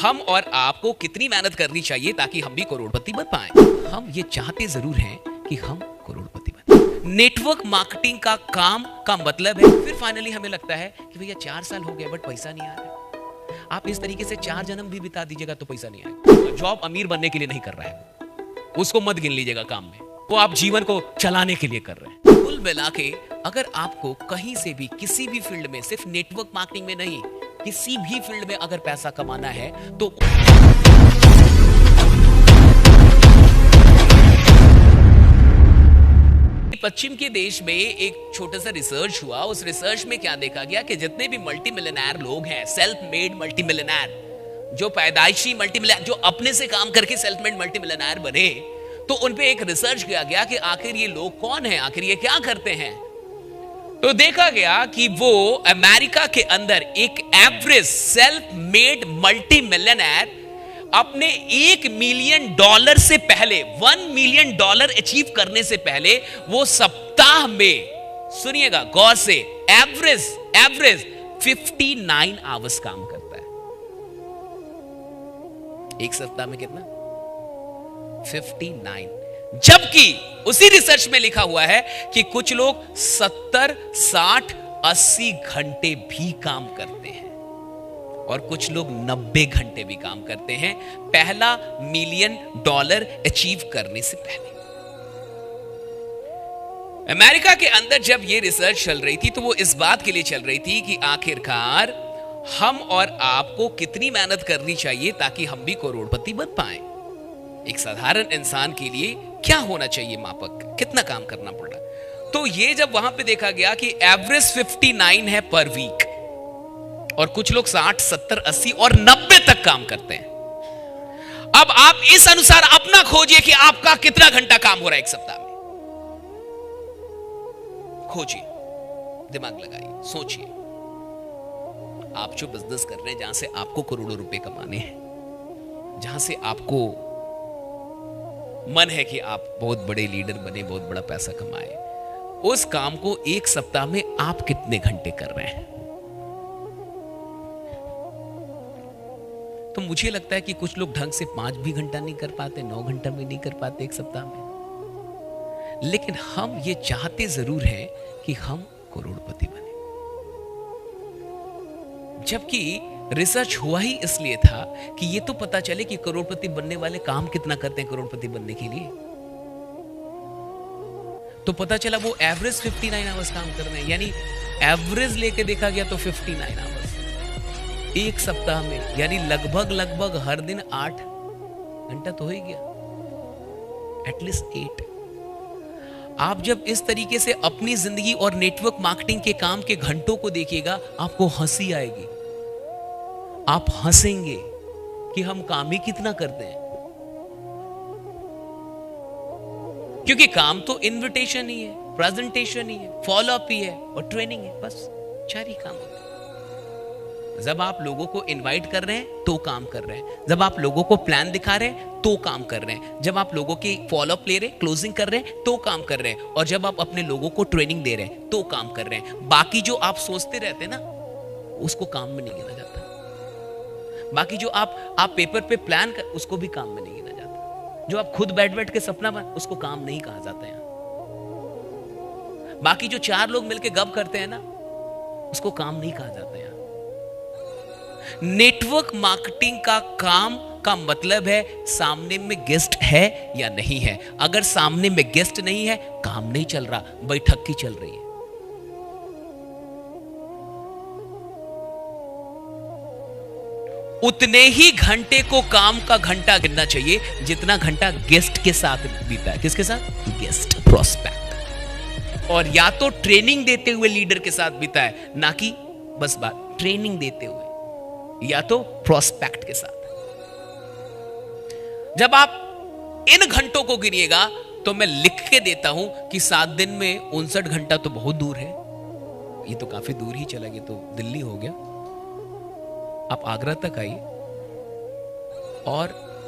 हम और आपको कितनी मेहनत करनी चाहिए ताकि हम भी करोड़पति बन पाए। हम ये चाहते जरूर हैं कि हम करोड़पति बने। नेटवर्क मार्केटिंग का काम का मतलब है, फिर फाइनली हमें लगता है कि भैया 4 साल हो गए बट पैसा नहीं आ रहा। आप इस तरीके से 4 जन्म भी बिता दीजिएगा तो पैसा नहीं आएगा। जॉब अमीर बनने के लिए नहीं कर रहा है, उसको मत गिन लीजिएगा काम में, वो आप जीवन को चलाने के लिए कर रहे हैं। कुल मिला के अगर आपको कहीं से भी किसी भी फील्ड में, सिर्फ नेटवर्क मार्केटिंग में नहीं, किसी भी फील्ड में अगर पैसा कमाना है तो पश्चिम के देश में एक छोटा सा रिसर्च हुआ। उस रिसर्च में क्या देखा गया कि जितने भी मल्टी मिलियनेयर लोग हैं, सेल्फ मेड मल्टी मिलियनेयर, जो पैदाइशी मल्टी मिलियनेयर, जो अपने से काम करके सेल्फ मेड मल्टी मिलियनेयर बने, तो उन पे एक रिसर्च किया गया कि आखिर ये लोग कौन हैं, आखिर ये क्या करते हैं। तो देखा गया कि वो अमेरिका के अंदर एक average self made multi millionaire अपने $1 मिलियन से पहले, $1 मिलियन अचीव करने से पहले, वो सप्ताह में, सुनिएगा गौर से, एवरेज 59 आवर्स काम करता है। एक सप्ताह में कितना? 59। जबकि उसी रिसर्च में लिखा हुआ है कि कुछ लोग 70, 60, 80 घंटे भी काम करते हैं और कुछ लोग 90 घंटे भी काम करते हैं पहला $1 मिलियन अचीव करने से पहले। अमेरिका के अंदर जब यह रिसर्च चल रही थी तो वो इस बात के लिए चल रही थी कि आखिरकार हम और आपको कितनी मेहनत करनी चाहिए ताकि हम भी करोड़पति बन पाए। एक साधारण इंसान के लिए क्या होना चाहिए मापक, कितना काम करना पड़ रहा। तो ये जब वहां पे देखा गया कि एवरेज 59 है पर वीक और कुछ लोग 60, 70, 80 और 90 तक काम करते हैं। अब आप इस अनुसार अपना खोजिए कि आपका कितना घंटा काम हो रहा है एक सप्ताह में। खोजिए, दिमाग लगाइए, सोचिए। आप जो बिजनेस कर रहे हैं, जहां से आपको करोड़ों रुपए कमाने हैं, जहां से आपको मन है कि आप बहुत बड़े लीडर बने, बहुत बड़ा पैसा कमाए, उस काम को एक सप्ताह में आप कितने घंटे कर रहे हैं। तो मुझे लगता है कि कुछ लोग ढंग से 5 भी घंटा नहीं कर पाते, 9 घंटा भी नहीं कर पाते एक सप्ताह में। लेकिन हम ये चाहते जरूर हैं कि हम करोड़पति बने। जबकि रिसर्च हुआ ही इसलिए था कि ये तो पता चले कि करोड़पति बनने वाले काम कितना करते हैं करोड़पति बनने के लिए। तो पता चला वो एवरेज 59 आवर्स काम कर रहे हैं, यानी एवरेज लेके देखा गया तो 59 आवर्स एक सप्ताह में, यानी लगभग हर दिन 8 घंटा तो हो ही गया, एटलीस्ट 8। आप जब इस तरीके से अपनी जिंदगी और नेटवर्क मार्केटिंग के काम के घंटों को देखिएगा, आपको हंसी आएगी। आप हंसेंगे कि हम काम ही कितना करते हैं। क्योंकि काम तो इनविटेशन ही है, प्रेजेंटेशन ही है, फॉलो अप ही है और ट्रेनिंग है, बस 4 ही काम होते हैं। जब आप लोगों को इनवाइट कर रहे हैं तो काम कर रहे हैं, जब आप लोगों को प्लान दिखा रहे हैं तो काम कर रहे हैं, जब आप लोगों की फॉलो अप ले रहे हैं, क्लोजिंग कर रहे हैं तो काम कर रहे हैं, और जब आप अपने लोगों को ट्रेनिंग दे रहे हैं तो काम कर रहे हैं। बाकी जो आप सोचते रहते हैं ना, उसको काम में नहीं गिना जाता। बाकी जो आप पेपर पे प्लान कर, उसको भी काम में नहीं गिना जाता। जो आप खुद बैठ के सपना बना, उसको काम नहीं कहा जाता है। बाकी जो 4 लोग मिलके गप करते हैं ना, उसको काम नहीं कहा जाता है। नेटवर्क मार्केटिंग का काम का मतलब है सामने में गेस्ट है या नहीं है। अगर सामने में गेस्ट नहीं है, काम नहीं चल रहा, बैठक की चल रही है। उतने ही घंटे को काम का घंटा गिनना चाहिए जितना घंटा गेस्ट के साथ बीता है। किसके साथ? Guest, prospect. और या तो ट्रेनिंग देते हुए लीडर के साथ बीता है, ना कि बस बात ट्रेनिंग देते हुए, या तो प्रोस्पेक्ट के साथ। जब आप इन घंटों को गिनिएगा तो मैं लिख के देता हूं कि 7 दिन में 59 घंटा तो बहुत दूर है। ये तो काफी दूर ही चला गया, तो दिल्ली हो गया। आप आगरा तक आइए और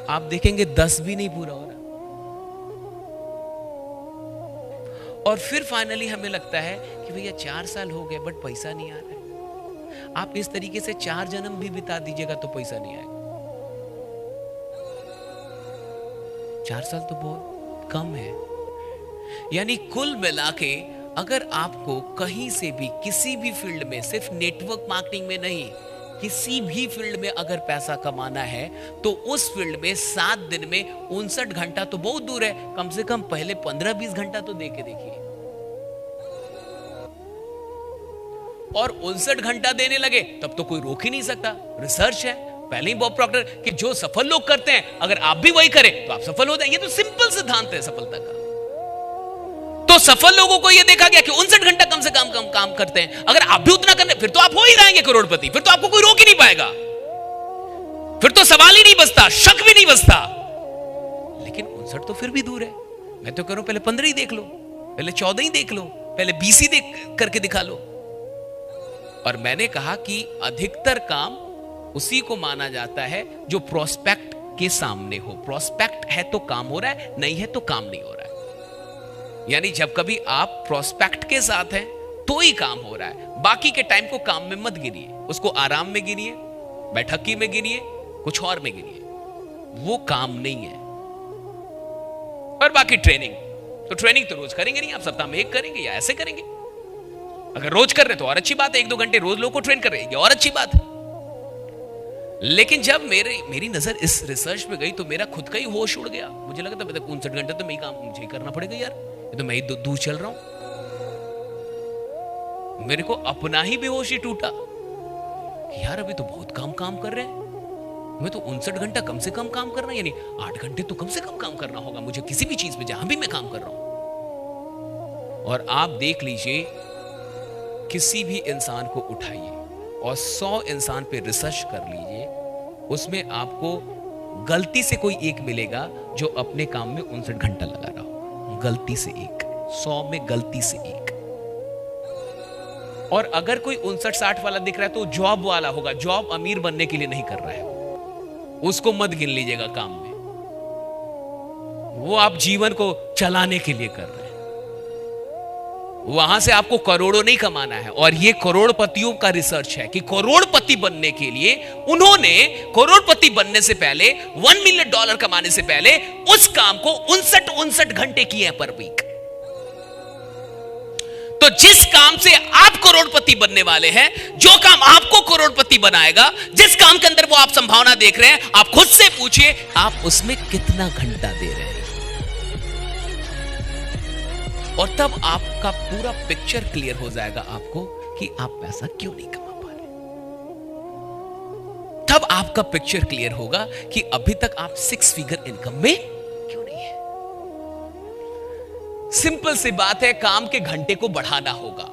आप देखेंगे 10 भी नहीं पूरा हो रहा। और फिर फाइनली हमें लगता है कि भैया 4 साल हो गए बट पैसा नहीं आ रहा है। आप इस तरीके से 4 जन्म भी बिता दीजिएगा तो पैसा नहीं आएगा। 4 साल तो बहुत कम है। यानी कुल मिला के अगर आपको कहीं से भी किसी भी फील्ड में, सिर्फ नेटवर्क मार्केटिंग में नहीं, किसी भी फील्ड में अगर पैसा कमाना है तो उस फील्ड में 7 दिन में 59 घंटा तो बहुत दूर है, कम से कम पहले 15-20 घंटा तो दे के देखिए। और 59 घंटा देने लगे तब तो कोई रोक ही नहीं सकता। रिसर्च है पहले ही बॉब प्रॉक्टर कि जो सफल लोग करते हैं अगर आप भी वही करें तो आप सफल हो जाएंगे। ये तो सिंपल सिद्धांत है सफलता का। तो सफल लोगों को यह देखा गया कि 59 घंटा कम से कम काम करते हैं। अगर आप भी उतना करने फिर तो आप हो ही जाएंगे करोड़पति, फिर तो आपको कोई रोक ही नहीं पाएगा, फिर तो सवाल ही नहीं बचता, शक भी नहीं बचता। लेकिन 59 तो फिर भी दूर है। मैं तो कह रहा हूं पहले 15 ही देख लो, पहले 14 ही देख लो, पहले 20 ही देख करके दिखा लो। और मैंने कहा कि अधिकतर काम उसी को माना जाता है जो प्रोस्पेक्ट के सामने हो। प्रोस्पेक्ट है तो काम हो रहा है, नहीं है तो काम नहीं हो रहा है। यानी जब कभी आप प्रोस्पेक्ट के साथ हैं तो ही काम हो रहा है। बाकी के टाइम को काम में मत गिनिए, उसको आराम में गिनिए, बैठकी में गिनिए, कुछ और में गिनिए, वो काम नहीं है। और बाकी ट्रेनिंग तो रोज करेंगे नहीं, आप सप्ताह में 1 करेंगे या ऐसे करेंगे। अगर रोज कर रहे तो और अच्छी बात है, 1-2 घंटे रोज लोगों को ट्रेन कर रहे हैं और अच्छी बात है। लेकिन जब मेरी नजर इस रिसर्च पे गई तो मेरा खुद का ही होश उड़ गया। मुझे लगा था 59 घंटे तो मैं ही काम मुझे ही करना पड़ेगा यार, ये तो मैं ही दूर चल रहा हूं। मेरे को अपना ही बेहोश ही टूटा कि यार अभी तो बहुत काम कर रहे हैं। मैं तो 59 घंटा कम से कम काम करना, यानी 8 घंटे तो कम से कम काम करना होगा मुझे किसी भी चीज में जहां भी मैं काम कर रहा हूं। और आप देख लीजिए, किसी भी इंसान को उठाइए और 100 इंसान पे रिसर्च कर लीजिए, उसमें आपको गलती से कोई एक मिलेगा जो अपने काम में 59 घंटा लगा रहा हो। गलती से एक, 100 में गलती से एक। और अगर कोई 59-60 वाला दिख रहा है तो जॉब वाला होगा, जॉब अमीर बनने के लिए नहीं कर रहा है, उसको मत गिन लीजिएगा काम में। वो आप जीवन को चलाने के लिए कर रहे हैं, वहां से आपको करोड़ों नहीं कमाना है। और ये करोड़पतियों का रिसर्च है कि करोड़पति बनने के लिए उन्होंने करोड़पति बनने से पहले $1 मिलियन कमाने से पहले उस काम को 59 घंटे किए हैं पर वीक। तो जिस काम से आप करोड़पति बनने वाले हैं, जो काम आपको करोड़पति बनाएगा, जिस काम के अंदर वो आप संभावना देख रहे हैं, आप खुद से पूछिए आप उसमें कितना घंटा दे रहे हैं। और तब आपका पूरा पिक्चर क्लियर हो जाएगा आपको कि आप पैसा क्यों नहीं कमा पा रहे। तब आपका पिक्चर क्लियर होगा कि अभी तक आप 6 फिगर इनकम में क्यों नहीं है। सिंपल सी बात है, काम के घंटे को बढ़ाना होगा।